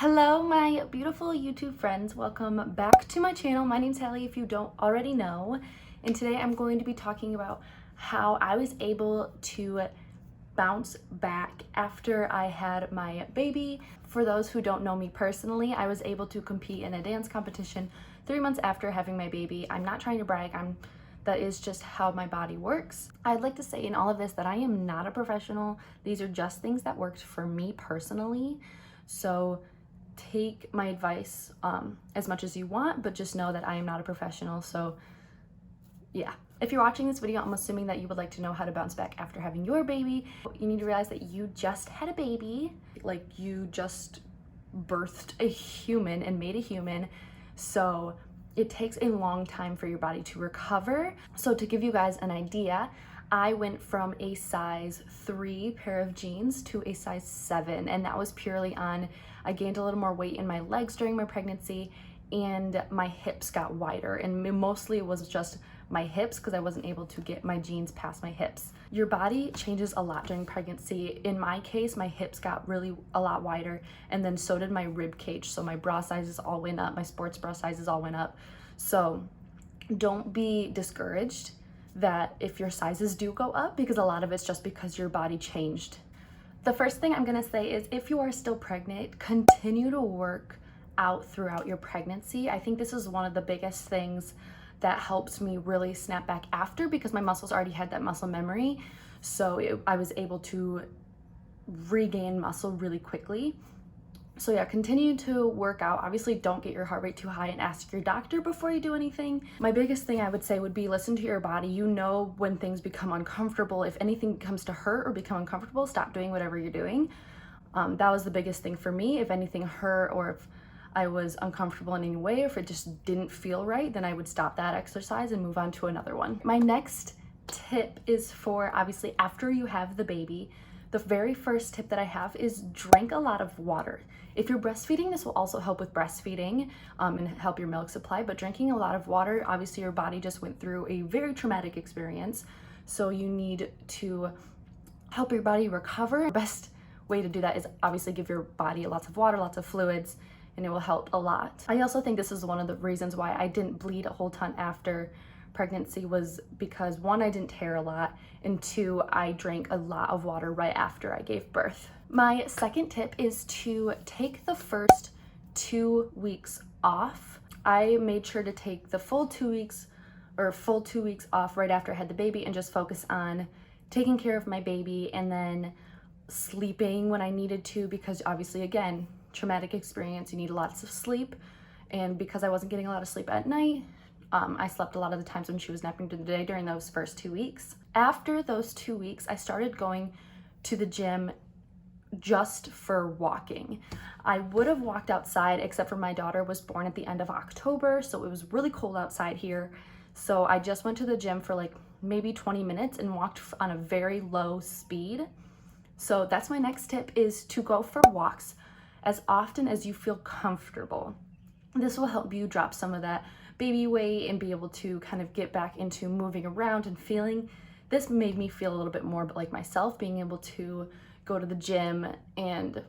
Hello, my beautiful YouTube friends. Welcome back to my channel. My name's Hallie, if you don't already know. And today I'm going to be talking about how I was able to bounce back after I had my baby. For those who don't know me personally, I was able to compete in a dance competition 3 months after having my baby. I'm not trying to brag. That is just how my body works. I'd like to say in all of this that I am not a professional. These are just things that worked for me personally. So take my advice as much as you want, but just know that I am not a professional. So yeah, if you're watching this video, I'm assuming that you would like to know how to bounce back after having your baby. You need to realize that you just had a baby, like you just birthed a human and made a human. So it takes a long time for your body to recover. So to give you guys an idea, I went from a size 3 pair of jeans to a size 7, and that was purely on I gained a little more weight in my legs during my pregnancy and my hips got wider, and mostly it was just my hips because I wasn't able to get my jeans past my hips. Your body changes a lot during pregnancy. In my case, my hips got really a lot wider, and then so did my rib cage. So my bra sizes all went up, my sports bra sizes all went up. So don't be discouraged that if your sizes do go up, because a lot of it's just because your body changed. The first thing I'm gonna say is if you are still pregnant, continue to work out throughout your pregnancy. I think this is one of the biggest things that helped me really snap back after, because my muscles already had that muscle memory. So I was able to regain muscle really quickly. So yeah, continue to work out. Obviously, don't get your heart rate too high and ask your doctor before you do anything. My biggest thing I would say would be listen to your body. You know when things become uncomfortable. If anything comes to hurt or become uncomfortable, stop doing whatever you're doing. That was the biggest thing for me. If anything hurt or if I was uncomfortable in any way, or if it just didn't feel right, then I would stop that exercise and move on to another one. My next tip is for obviously after you have the baby. The very first tip that I have is drink a lot of water. If you're breastfeeding, this will also help with breastfeeding and help your milk supply, but drinking a lot of water, obviously your body just went through a very traumatic experience. So you need to help your body recover. The best way to do that is obviously give your body lots of water, lots of fluids, and it will help a lot. I also think this is one of the reasons why I didn't bleed a whole ton after pregnancy, was because 1, I didn't tear a lot, and 2, I drank a lot of water right after I gave birth. My second tip is to take the first 2 weeks off. I made sure to take the full 2 weeks off right after I had the baby and just focus on taking care of my baby and then sleeping when I needed to, because obviously, again, traumatic experience, you need lots of sleep. And because I wasn't getting a lot of sleep at night, I slept a lot of the times when she was napping during the day during those first 2 weeks. After those 2 weeks, I started going to the gym just for walking. I would have walked outside, except for my daughter was born at the end of October, so it was really cold outside here. So I just went to the gym for like maybe 20 minutes and walked on a very low speed. So that's my next tip, is to go for walks as often as you feel comfortable. This will help you drop some of that baby weight and be able to kind of get back into moving around and feeling. This made me feel a little bit more like myself, being able to go to the gym and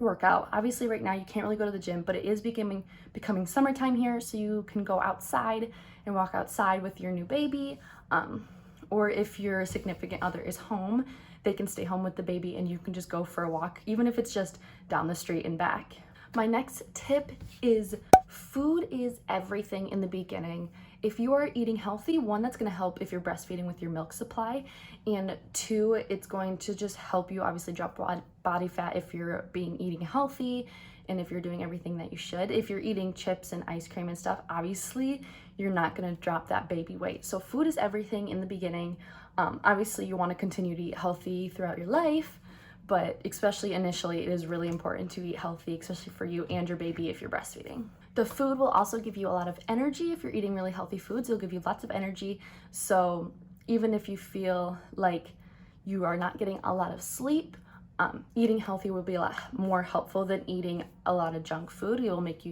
work out. Obviously right now you can't really go to the gym, but it is becoming summertime here, so you can go outside and walk outside with your new baby, or if your significant other is home, they can stay home with the baby and you can just go for a walk, even if it's just down the street and back. My next tip is food is everything in the beginning. If you are eating healthy, 1, that's going to help if you're breastfeeding with your milk supply, and 2, it's going to just help you obviously drop body fat if you're eating healthy and if you're doing everything that you should. If you're eating chips and ice cream and stuff, obviously you're not going to drop that baby weight. So food is everything in the beginning. Obviously you want to continue to eat healthy throughout your life, but especially initially, it is really important to eat healthy, especially for you and your baby if you're breastfeeding. The food will also give you a lot of energy. If you're eating really healthy foods, it'll give you lots of energy. So even if you feel like you are not getting a lot of sleep, eating healthy will be a lot more helpful than eating a lot of junk food. If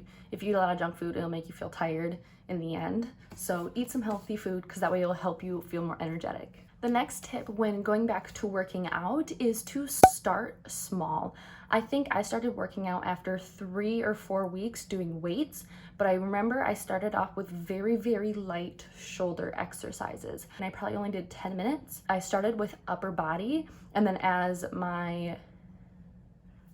you eat a lot of junk food, it'll make you feel tired in the end. So eat some healthy food, because that way it'll help you feel more energetic. The next tip when going back to working out is to start small. I think I started working out after 3 or 4 weeks doing weights, but I remember I started off with very, very light shoulder exercises. And I probably only did 10 minutes. I started with upper body, and then as my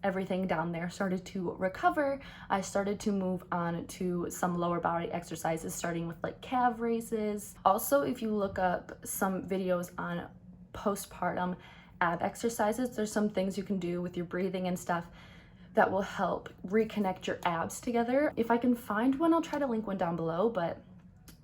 everything down there started to recover, I started to move on to some lower body exercises, starting with like calf raises. Also, if you look up some videos on postpartum ab exercises, there's some things you can do with your breathing and stuff that will help reconnect your abs together. If I can find one, I'll try to link one down below, but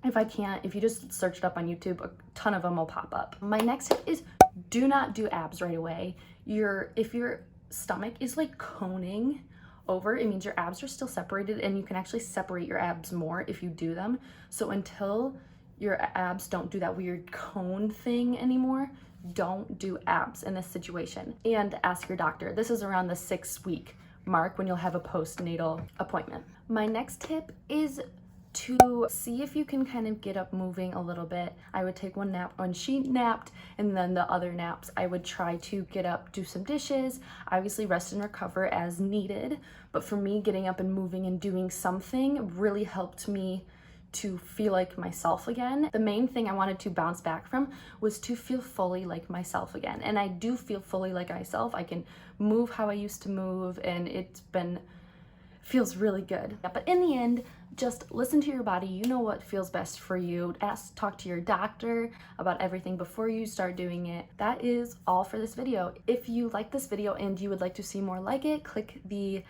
if I can't, if you just search it up on YouTube, a ton of them will pop up. My next tip is do not do abs right away. If your stomach is like coning over, it means your abs are still separated, and you can actually separate your abs more if you do them. So until your abs don't do that weird cone thing anymore, don't do abs in this situation. And ask your doctor. This is around the 6-week mark when you'll have a postnatal appointment. My next tip is to see if you can kind of get up moving a little bit. I would take one nap when she napped, and then the other naps I would try to get up, do some dishes, obviously rest and recover as needed. But for me, getting up and moving and doing something really helped me to feel like myself again. The main thing I wanted to bounce back from was to feel fully like myself again. And I do feel fully like myself. I can move how I used to move, and feels really good. But in the end, just listen to your body. You know what feels best for you. Talk to your doctor about everything before you start doing it. That is all for this video. If you like this video and you would like to see more like it, click the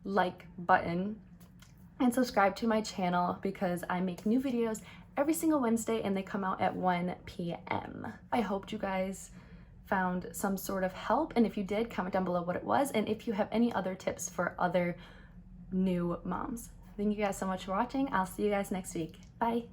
like button and subscribe to my channel, because I make new videos every single Wednesday and they come out at 1 p.m. I hope you guys found some sort of help, and if you did, comment down below what it was, and if you have any other tips for other new moms. Thank you guys so much for watching. I'll see you guys next week. Bye.